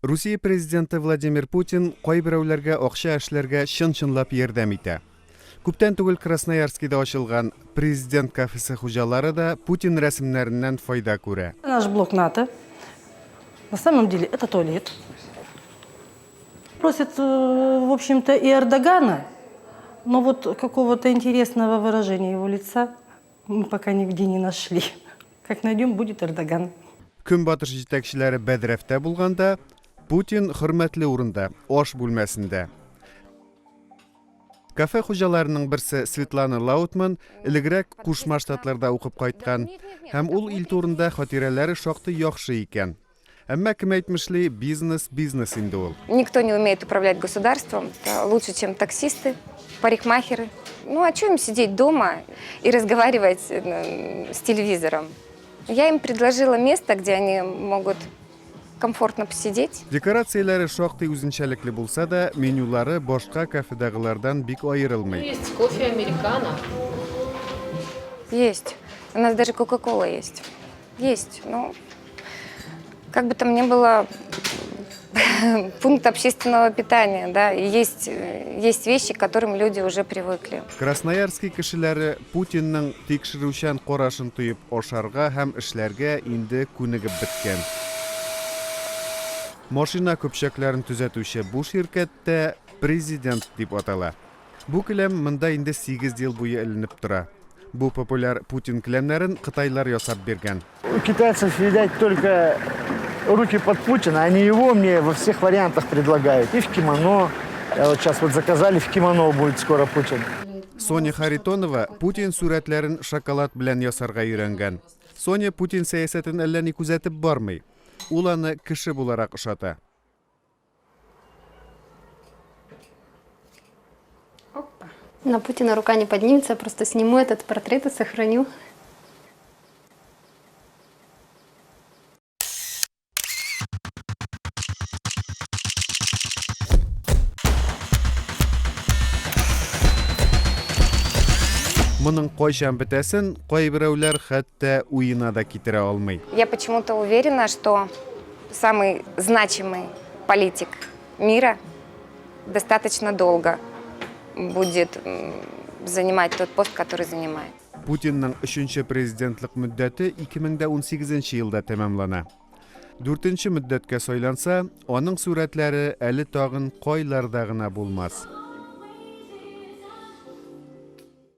Русия президенты Владимир Путин кайберәүләргә акча эшләргә чын-чынлап ярдәм итә. Күптән түгел Красноярскида ачылган президент кафесы хуҗалары да Путин рәсемнәреннән файда күрә. Наш блок НАТО. На самом деле это туалет. Просят, в общем-то, и Эрдогана, но вот какого-то интересного выражения его лица мы пока нигде не нашли. Как найдем, будет Эрдоган. Көнбатыш җитәкчеләре Бәдрәфтә булганда, Путин хөрмәтле урында, аш бүлмәсендә. Кафе хуҗаларының берсе Светлана Лаутман элегрәк Кушма Штатларда укып кайткан һәм ул ил турында хатирәләре шактый яхшы икән. Әмма кем әйтмешли, бизнес инде ул. Никто не умеет управлять государством лучше, чем таксисты, парикмахеры. Ну, а что им сидеть дома и разговаривать с телевизором? Я им предложила место, где они могут комфортно посидеть. Декорацияләре шактый үзенчәлекле булса да, менюлары башка кафедагылардан бик аерылмый. Есть кофе американо. Есть. У нас даже Кока-Кола есть. Есть. Ну, как бы там ни было, пункт общественного питания, да, и есть вещи, к которым люди уже привыкли. Красноярский кешеләре Путинның тикшерүчән карашын тоеп ашарга һәм эшләргә инде күнегеп беткән. Машина көпчәкләрен төзәтүче бу ширкәттә президент дип атала. Бу келәм монда инде 8 ел буе эленеп тора. Бу популяр Путин келәмнәрен кытайлар ясап биргән. У китайцев, видать, только руки под Путина, они его мне во всех вариантах предлагают. И в кимоно. Я вот сейчас заказали, в кимоно будет скоро Путин. Соня Харитонова Путин сүрәтләрен шоколад белән ясарга өйрәнгән. Соня Путин сәясәтен әллә ни күзәтеп бармый. Ул аны кеше буларак ошата. На Путина рука не поднимется, я просто сниму этот портрет и сохраню. Моның кайчан бетәсен кайберәүләр хәтта уена да китерә алмый. Я почему-то уверена, что самый значимый политик мира достаточно долго будет занимать тот пост, который занимает. Путинның 3нче президентлык мөддәте 2018 елда тәмамлана. 4нче мөддәткә сайланса, аның сүрәтләре әле тагын кайларда гына булмас.